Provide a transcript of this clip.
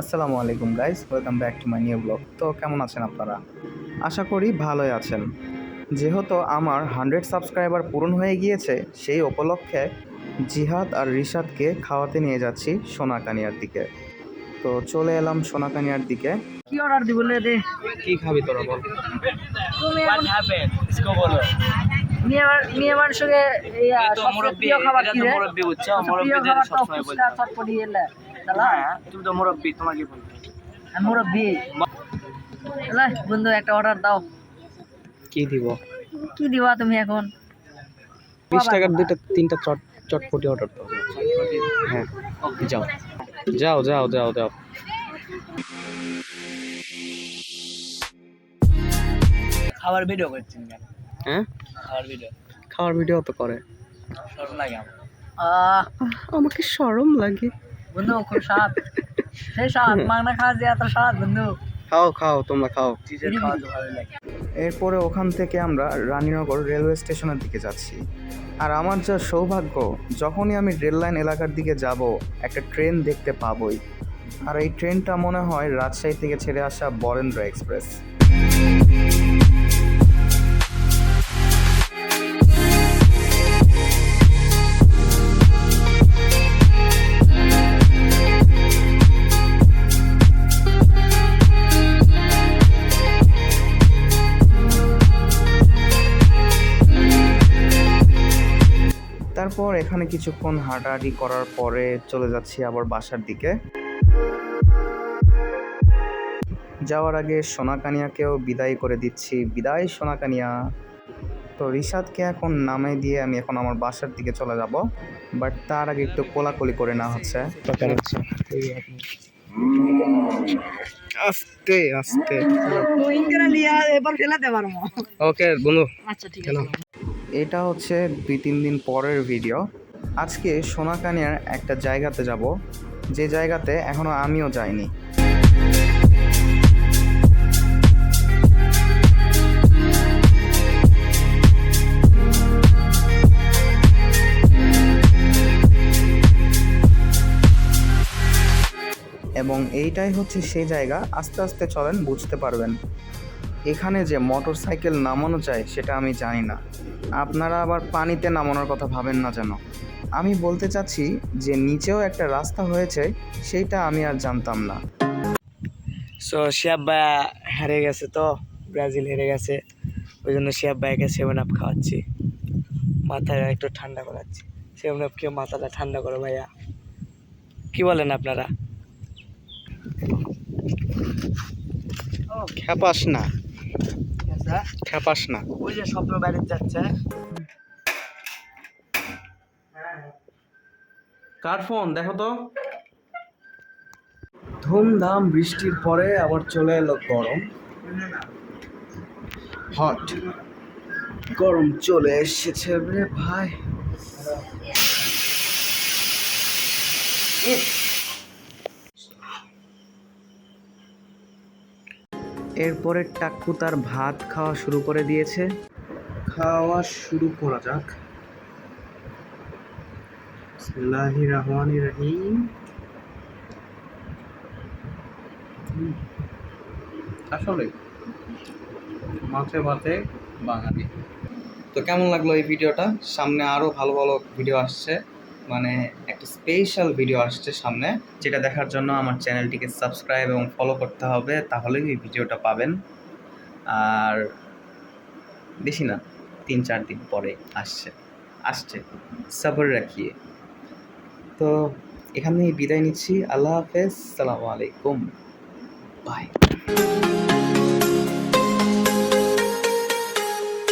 আসসালামু আলাইকুম guys, welcome back to my new blog. তো কেমন আছেন আপনারা? আশা করি ভালোই আছেন। যেহেতু আমার 100 সাবস্ক্রাইবার পূরণ হয়ে গিয়েছে, সেই উপলক্ষে জিহাদ আর রিশাদকে খাওয়াতে নিয়ে যাচ্ছি সোনাকানিয়ার দিকে। তো চলে এলাম সোনাকানিয়ার দিকে। কি অর্ডার দিব লে দে? কি খাবি তোরা বল? তুমি What happened? इसको बोलो। নিয়ে মানুষকে এই ये तो সবচেয়ে मुरब्बी প্রিয় খাবার এটা কি তো রে? মুরব্বি বুঝছো প্রিয় মুরব্বিদের খাবার তো সব সময় ফুচকা বলতে চটপটি এলে তালা হ্যাঁ তুমি তো মুরব্বি তোমাকে বলতে আমি মুরব্বি এলা বন্ধু একটা অর্ডার দাও। কি দিব? কি দিবা তুমি এখন? 20 টাকার দুইটা তিনটা চটপটি অর্ডার দাও। হ্যাঁ, যাও যাও যাও যাও যাও। খাবার ভিডিও করছেন কেন? হ্যাঁ, খাবার ভিডিও তো করে। শরম লাগে আমার। আমাকে শরম লাগে। বন্ধু খুব স্বাদ, সেই স্বাদ মাংনা খাওয়া যে এত স্বাদ বন্ধু। খাও খাও, তোমরা খাও। চিজের খাওয়া তো ভালো লাগে। এরপরে ওখান থেকে আমরা রানীনগর রেলওয়ে স্টেশনের দিকে যাচ্ছি। আর আমার যা সৌভাগ্য, যখনই আমি রেল লাইন এলাকার দিকে যাব, একটা ট্রেন দেখতে পাবই। আর এই ট্রেনটা মনে হয় রাজশাহী থেকে ছেড়ে আসা বরেন্দ্র এক্সপ্রেস। তারপর এখানে কিছুক্ষণ হাঁটাহাঁটি করার পরে চলে যাচ্ছি আবার বাসার দিকে। যাওয়ার আগে সোনাকানিয়াকেও বিদায় করে দিচ্ছি। বিদায় সোনাকানিয়া। তো রিশাদকে এখন নামে দিয়ে আমি এখন আমার বাসার দিকে চলে যাব, বাট তার আগে একটু কোলাকুলি করে নেওয়া হচ্ছে। আস্তে আস্তে। এবার ফেলাতে পারবো। ওকে বন্ধু। আচ্ছা ঠিক আছে। এটা হচ্ছে 2-3 দিন পরের ভিডিও। আজকে সোনাকানিয়ার একটা জায়গাতে যাব, যে জায়গাতে এখনো আমিও যাইনি। এবং এইটাই হচ্ছে সেই জায়গা। আস্তে আস্তে চলেন, বুঝতে পারবেন। এখানে যে মোটর সাইকেল নামানো যায় সেটা আমি জানি না। আপনারা আবার পানিতে নামানোর কথা ভাবেন না যেন। আমি বলতে চাচ্ছি যে নিচেও একটা রাস্তা হয়েছে, সেইটা আমি আর জানতাম না। সো শিয়াব ভাইয়া হেরে গেছে, তো ব্রাজিল হেরে গেছে, ওই জন্য শিয়াব ভাইকে 7 আপ খাওয়াচ্ছি, মাথাটা একটু ঠান্ডা করাচ্ছি। 7 আপ খেয়ে মাথাটা ঠান্ডা করো ভাইয়া, কি বলেন আপনারা? খেপাস না, খেপাস না। ওই যে স্বপ্ন বাইরে যাচ্ছে। কার ফোন দেখো তো। ধুমধাম বৃষ্টির পরে আবার চলে এলো গরম। হট গরম চলে এসেছে রে ভাই। এরপরে টাক্কু তার ভাত খাওয়া শুরু করে দিয়েছে। খাওয়া শুরু করা যাক। বিসমিল্লাহির রহমানির রহিম। আসলে মাছে ভাতে বাঙালি। তো কেমন লাগলো এই ভিডিওটা? সামনে আরও ভালো ভালো ভিডিও আসছে, মানে একটা স্পেশাল ভিডিও আসছে সামনে, যেটা দেখার জন্য আমার চ্যানেলটিকে সাবস্ক্রাইব এবং ফলো করতে হবে, তাহলেই এই ভিডিওটা পাবেন। আর বেশি না, 3-4 দিন পরে আসছে, সবর রাখিয়ে। তো এখানেই বিদায় নিচ্ছি। আল্লাহ হাফেজ, সালামু আলাইকুম, বাই।